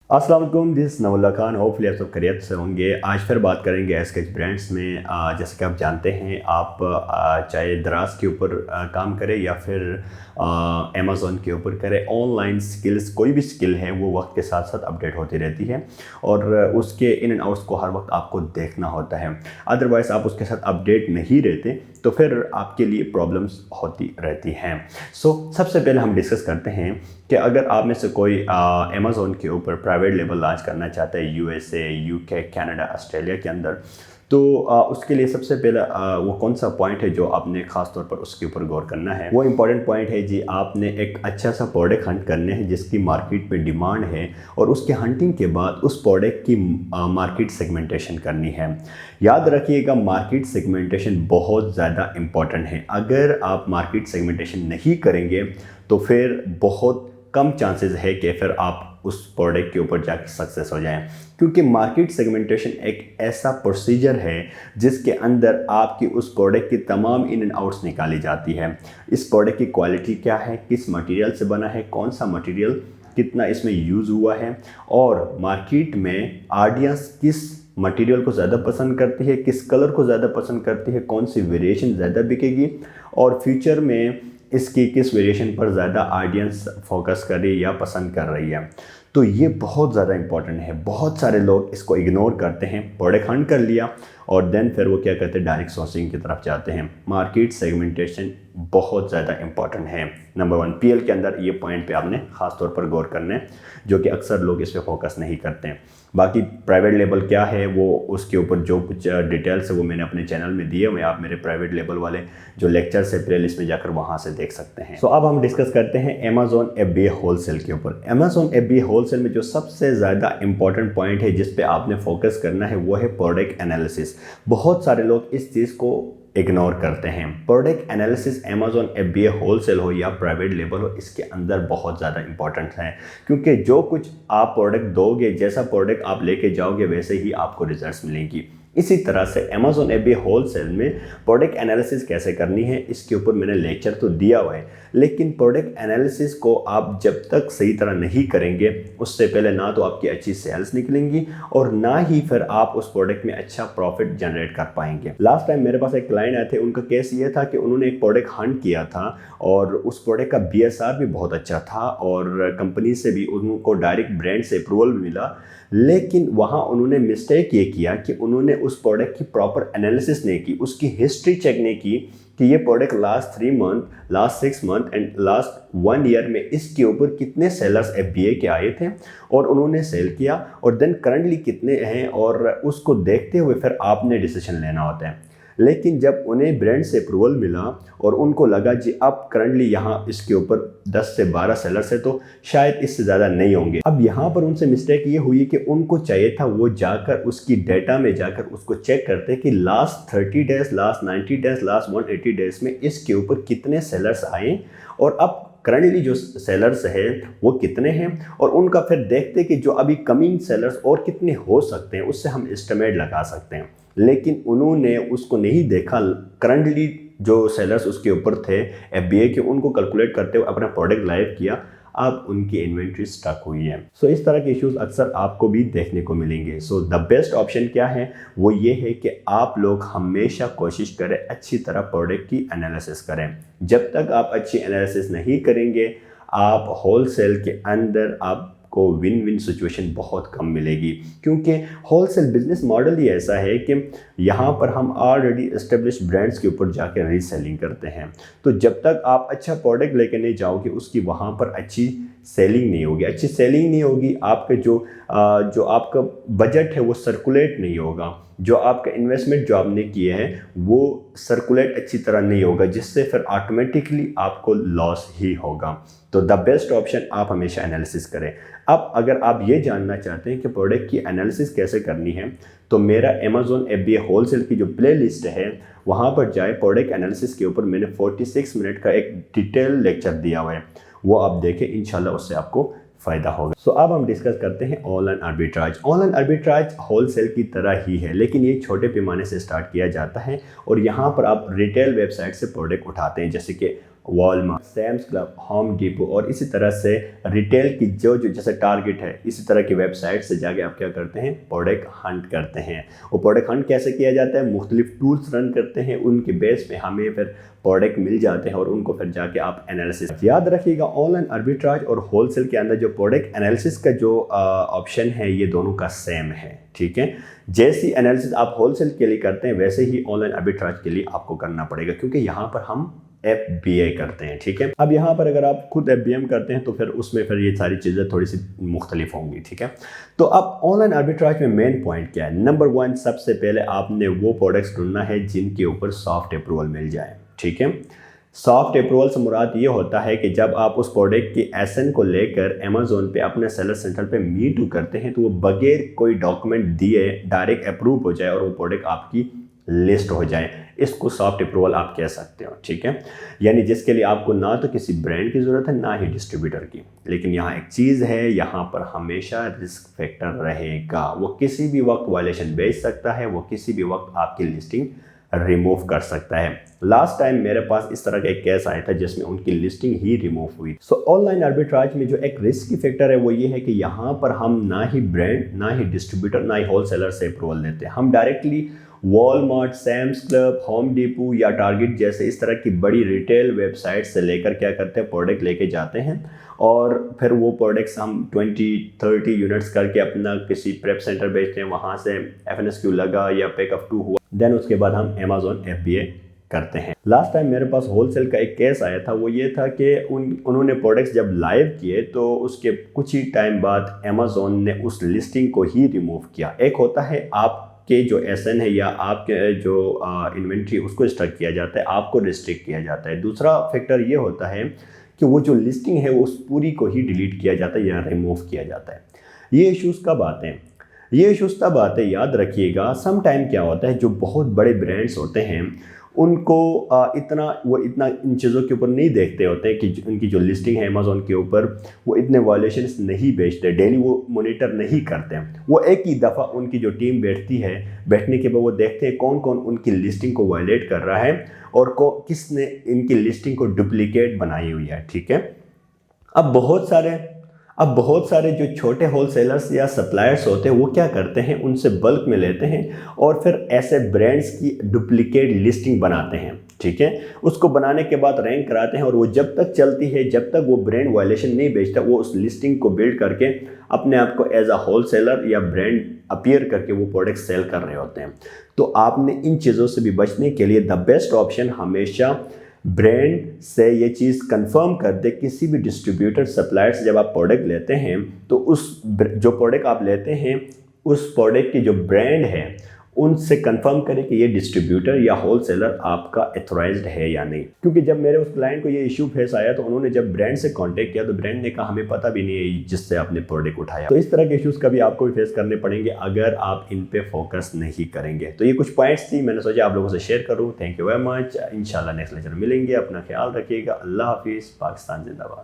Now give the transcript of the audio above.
अस्सलाम वालेकुम, this नवल्ला Khan. Hopefully आप सब खैरियत से होंगे। आज फिर बात करेंगे एसकेच ब्रांड्स में। जैसे कि आप जानते हैं, आप चाहे दराज के ऊपर काम करें या फिर अमेज़ॉन के ऊपर करें, ऑनलाइन स्किल्स कोई भी स्किल है वो वक्त के साथ साथ अपडेट होती रहती है और उसके इन एंड आउट्स को हर वक्त आपको देखना होता है। अदरवाइज़ आप उसके साथ अपडेट नहीं रहते तो फिर आपके लिए प्रॉब्लम्स होती रहती हैं। सबसे पहले हम डिस्कस करते हैं कि अगर आप में से कोई अमेज़ॉन के ऊपर प्राइवेट लेबल लॉन्च करना चाहता है यूएसए, यूके, कनाडा, ऑस्ट्रेलिया के अंदर, तो उसके लिए सबसे पहला वो कौन सा पॉइंट है जो आपने ख़ास तौर पर उसके ऊपर गौर करना है। वो इम्पॉर्टेंट पॉइंट है जी, आपने एक अच्छा सा प्रोडक्ट हंट करने हैं जिसकी मार्केट में डिमांड है और उसके हंटिंग के बाद उस प्रोडक्ट की मार्केट सेगमेंटेशन करनी है। याद रखिएगा, मार्केट सेगमेंटेशन बहुत ज़्यादा इम्पॉर्टेंट है। अगर आप मार्केट सेगमेंटेशन नहीं करेंगे तो फिर बहुत कम चांसेस है कि फिर आप उस प्रोडक्ट के ऊपर जाकर सक्सेस हो जाएं, क्योंकि मार्केट सेगमेंटेशन एक ऐसा प्रोसीजर है जिसके अंदर आपकी उस प्रोडक्ट की तमाम इन एंड आउट्स निकाली जाती है। इस प्रोडक्ट की क्वालिटी क्या है, किस मटेरियल से बना है, कौन सा मटेरियल कितना इसमें यूज़ हुआ है, और मार्केट में ऑडियंस किस मटेरियल को ज़्यादा पसंद करती है, किस कलर को ज़्यादा पसंद करती है, कौन सी वेरिएशन ज़्यादा बिकेगी और फ्यूचर में इसकी किस वेरिएशन पर ज़्यादा ऑडियंस फोकस कर रही है या पसंद कर रही है। तो ये बहुत ज़्यादा इंपॉर्टेंट है। बहुत सारे लोग इसको इग्नोर करते हैं। प्रोडक्ट हंट कर लिया और देन फिर वो क्या कहते हैं, डायरेक्ट सोर्सिंग की तरफ जाते हैं। मार्केट सेगमेंटेशन बहुत ज़्यादा इंपॉर्टेंट है। नंबर 1 पीएल के अंदर ये पॉइंट पे आपने ख़ास तौर पर गौर करना है, जो कि अक्सर लोग इस पर फोकस नहीं करते हैं। बाकी प्राइवेट लेबल क्या है, वो उसके ऊपर जो कुछ डिटेल्स है वो मैंने अपने चैनल में दिए हुए, आप मेरे प्राइवेट लेबल वाले जो लेक्चर्स है प्लेलिस्ट में जाकर वहाँ से देख सकते हैं। अब हम डिस्कस करते हैं अमेज़ॉन एफबीए होलसेल के ऊपर। अमेज़ॉन एफबीए होलसेल में जो सबसे ज़्यादा इंपॉर्टेंट पॉइंट है जिस पे आपने फोकस करना है वो है प्रोडक्ट एनालिसिस। बहुत सारे लोग इस चीज़ को इग्नोर करते हैं। Product analysis Amazon FBA wholesale हो या प्राइवेट लेबल हो, इसके अंदर बहुत ज़्यादा इंपॉर्टेंट है, क्योंकि जो कुछ आप प्रोडक्ट दोगे, जैसा प्रोडक्ट आप लेके जाओगे वैसे ही आपको रिजल्ट्स मिलेंगी। इसी तरह से अमेज़ॉन एफबीए होलसेल में प्रोडक्ट एनालिसिस कैसे करनी है इसके ऊपर मैंने लेक्चर तो दिया हुआ है, लेकिन प्रोडक्ट एनालिसिस को आप जब तक सही तरह नहीं करेंगे उससे पहले ना तो आपकी अच्छी सेल्स निकलेंगी और ना ही फिर आप उस प्रोडक्ट में अच्छा प्रॉफिट जनरेट कर पाएंगे। लास्ट टाइम मेरे पास एक क्लाइंट आए थे, उनका केस ये था कि उन्होंने एक प्रोडक्ट हंट किया था और उस प्रोडक्ट का बीएसआर भी बहुत अच्छा था और कंपनी से भी उनको डायरेक्ट ब्रांड से अप्रूवल भी मिला, लेकिन वहाँ उन्होंने मिस्टेक ये किया कि उन्होंने उस प्रोडक्ट की प्रॉपर एनालिसिस नहीं की, उसकी हिस्ट्री चेक नहीं की कि ये product last 3 month, last 6 month and last 1 year में इसके ऊपर कितने सेलर्स एफबीए के आए थे और उन्होंने सेल किया और देन करंटली कितने हैं, और उसको देखते हुए फिर आपने डिसीजन लेना होता है। लेकिन जब उन्हें ब्रांड से अप्रूवल मिला और उनको लगा जी अब करंटली यहाँ इसके ऊपर 10 से 12 सेलर्स है तो शायद इससे ज़्यादा नहीं होंगे, अब यहाँ पर उनसे मिस्टेक ये हुई कि उनको चाहिए था वो जाकर उसकी डेटा में जाकर उसको चेक करते कि last 30 days, last 90 days, last 180 days में इसके ऊपर कितने सेलर्स आए और अब करंटली जो सेलर्स हैं वो कितने हैं, और उनका फिर देखते कि जो अभी कमिंग सेलर्स और कितने हो सकते हैं, उससे हम एस्टिमेट लगा सकते हैं। लेकिन उन्होंने उसको नहीं देखा, करंटली जो सेलर्स उसके ऊपर थे एफबीए के, उनको कैलकुलेट करते हुए अपना प्रोडक्ट लाइव किया, अब उनकी इन्वेंट्री स्टक हुई है। इस तरह के इश्यूज अक्सर आपको भी देखने को मिलेंगे। द बेस्ट ऑप्शन क्या है, वो ये है कि आप लोग हमेशा कोशिश करें अच्छी तरह प्रोडक्ट की एनालिसिस करें। जब तक आप अच्छी एनालिसिस नहीं करेंगे, आप होलसेल के अंदर आपको विन विन सिचुएशन बहुत कम मिलेगी, क्योंकि होलसेल बिजनेस मॉडल ही ऐसा है कि यहाँ पर हम ऑलरेडी एस्टेब्लिश ब्रांड्स के ऊपर जाकर रीसेलिंग करते हैं। तो जब तक आप अच्छा प्रोडक्ट लेकर नहीं जाओगे उसकी वहाँ पर अच्छी सेलिंग नहीं होगी। अच्छी सेलिंग नहीं होगी, आपके जो आपका बजट है वो सर्कुलेट नहीं होगा, जो आपका इन्वेस्टमेंट जो आपने किए हैं वो सर्कुलेट अच्छी तरह नहीं होगा, जिससे फिर ऑटोमेटिकली आपको लॉस ही होगा। तो द बेस्ट ऑप्शन आप हमेशा एनालिसिस करें। अब अगर आप ये जानना चाहते हैं कि प्रोडक्ट की एनालिसिस कैसे करनी है, तो मेरा अमेज़ॉन एफबीए होलसेल की जो प्ले लिस्ट है वहाँ पर जाए। प्रोडक्ट एनालिसिस के ऊपर मैंने 46 मिनट का एक डिटेल लेक्चर दिया हुआ है, वो आप देखें, इंशाल्लाह उससे आपको फ़ायदा होगा। अब हम डिस्कस करते हैं online arbitrage. Online arbitrage wholesale की तरह ही है, लेकिन ये छोटे पैमाने से स्टार्ट किया जाता है और यहाँ पर आप रिटेल वेबसाइट से प्रोडक्ट उठाते हैं, जैसे कि Walmart, Sam's Club, Home Depot और इसी तरह से रिटेल की जो जैसे टारगेट है, इसी तरह की वेबसाइट से जाके आप क्या करते हैं, प्रोडक्ट हंट करते हैं। वो प्रोडक्ट हंट कैसे किया जाता है, मुख्तलिफ टूल्स रन करते हैं, उनके बेस पे हमें फिर प्रोडक्ट मिल जाते हैं और उनको फिर जाके आप एनालिसिस। याद रखिएगा, ऑनलाइन आर्बिट्राज और होलसेल के अंदर जो प्रोडक्ट एनालिसिस का जो ऑप्शन है, ये दोनों का सेम है, ठीक है। जैसी एनालिसिस आप होलसेल के लिए करते हैं वैसे ही ऑनलाइन आर्बिट्राज के लिए आपको करना पड़ेगा, क्योंकि यहाँ पर हम FBA करते हैं, ठीक है। अब यहाँ पर अगर आप खुद FBM करते हैं तो फिर उसमें फिर ये सारी चीज़ें थोड़ी सी मुख्तलिफ होंगी, ठीक है। तो अब ऑनलाइन आर्बिट्राज में मेन पॉइंट क्या है? नंबर 1, सबसे पहले आपने वो प्रोडक्ट्स ढूंढना है जिनके ऊपर सॉफ्ट अप्रूवल मिल जाए, ठीक है। सॉफ्ट अप्रूवल से मुराद ये होता है कि जब आप उस प्रोडक्ट की SN को लेकर अमेज़ोन पे अपने सेलर सेंटर पे मी टू करते हैं तो वो बगैर कोई डॉक्यूमेंट दिए डायरेक्ट अप्रूव हो जाए और वो प्रोडक्ट आपकी लिस्ट हो जाए, इसको सॉफ्ट अप्रूवल आप कह सकते हो, ठीक है। यानी जिसके लिए आपको ना तो किसी ब्रांड की ज़रूरत है ना ही डिस्ट्रीब्यूटर की। लेकिन यहाँ एक चीज़ है, यहाँ पर हमेशा रिस्क फैक्टर रहेगा। वो किसी भी वक्त वायलेशन भेज सकता है, वो किसी भी वक्त आपकी लिस्टिंग रिमूव कर सकता है। लास्ट टाइम मेरे पास इस तरह का एक केस आया था जिसमें उनकी लिस्टिंग ही रिमूव हुई। सो ऑनलाइन आर्बिट्राज में जो एक रिस्क की फैक्टर है वो ये है कि यहाँ पर हम ना ही ब्रांड, ना ही डिस्ट्रीब्यूटर, ना ही होलसेलर से अप्रूवल लेते हैं। हम directly Walmart, Sam's Club, Home Depot या टारगेट जैसे इस तरह की बड़ी रिटेल वेबसाइट से लेकर क्या करते हैं, प्रोडक्ट लेके जाते हैं और फिर वो प्रोडक्ट्स हम 20-30 यूनिट्स करके अपना किसी प्रेप सेंटर भेजते हैं, वहाँ से FNSQ लगा या पैक ऑफ 2 हुआ, देन उसके बाद हम अमेज़ॉन FBA करते हैं। लास्ट टाइम मेरे पास होलसेल का एक केस आया था, वो ये था कि उन्होंने प्रोडक्ट्स जब लाइव किए तो उसके कुछ ही टाइम बाद अमेज़ॉन ने उस लिस्टिंग को ही रिमूव किया। एक होता है आपके जो SN है या आपके जो इन्वेंट्री उसको स्टक किया जाता है, आपको रिस्ट्रिक्ट किया जाता है। दूसरा फैक्टर ये होता है कि वो जो लिस्टिंग है वो उस पूरी को ही डिलीट किया जाता है या रिमूव किया जाता है। ये इश्यूज़ कब आते हैं? ये इश्यूज़ तब आते हैं, याद रखिएगा, सम टाइम क्या होता है, जो बहुत बड़े ब्रांड्स होते हैं उनको इतना इन चीज़ों के ऊपर नहीं देखते होते हैं कि उनकी जो लिस्टिंग है अमेज़ॉन के ऊपर वो इतने वायलेशंस नहीं बेचते, डेली वो मॉनिटर नहीं करते हैं। वो एक ही दफ़ा उनकी जो टीम बैठती है, बैठने के बाद वो देखते हैं कौन कौन उनकी लिस्टिंग को वायलेट कर रहा है और किसने इनकी लिस्टिंग को डुप्लीकेट बनाई हुई है, ठीक है। अब बहुत सारे जो छोटे होलसेलर्स या सप्लायर्स होते हैं वो क्या करते हैं, उनसे बल्क में लेते हैं और फिर ऐसे ब्रांड्स की डुप्लीकेट लिस्टिंग बनाते हैं, ठीक है। उसको बनाने के बाद रैंक कराते हैं और वो जब तक चलती है, जब तक वो ब्रांड वायलेशन नहीं बेचता, वो उस लिस्टिंग को बिल्ड करके अपने आप को एज अ होलसेलर या ब्रांड अपीयर करके वो प्रोडक्ट सेल कर रहे होते हैं। तो आपने इन चीज़ों से भी बचने के लिए द बेस्ट ऑप्शन हमेशा ब्रांड से ये चीज़ कंफर्म कर दे। किसी भी डिस्ट्रीब्यूटर, सप्लायर से जब आप प्रोडक्ट लेते हैं तो उस जो प्रोडक्ट आप लेते हैं उस प्रोडक्ट की जो ब्रांड है उनसे कंफर्म करें कि ये डिस्ट्रीब्यूटर या होलसेलर आपका एथोराइज्ड है या नहीं। क्योंकि जब मेरे उस क्लाइंट को ये इशू फेस आया तो उन्होंने जब ब्रांड से कांटेक्ट किया तो ब्रांड ने कहा हमें पता भी नहीं है जिससे आपने प्रोडक्ट उठाया। तो इस तरह के इश्यूज़ कभी आपको भी फेस करने पड़ेंगे अगर आप इन पे फोकस नहीं करेंगे। तो ये कुछ पॉइंट्स थी, मैंने सोचा आप लोगों से शेयर करूँ। Thank you very much. इंशाल्लाह नेक्स्ट लेक्चर मिलेंगे। अपना ख्याल रखिएगा। अल्लाह हाफिज़। पाकिस्तान जिंदाबाद।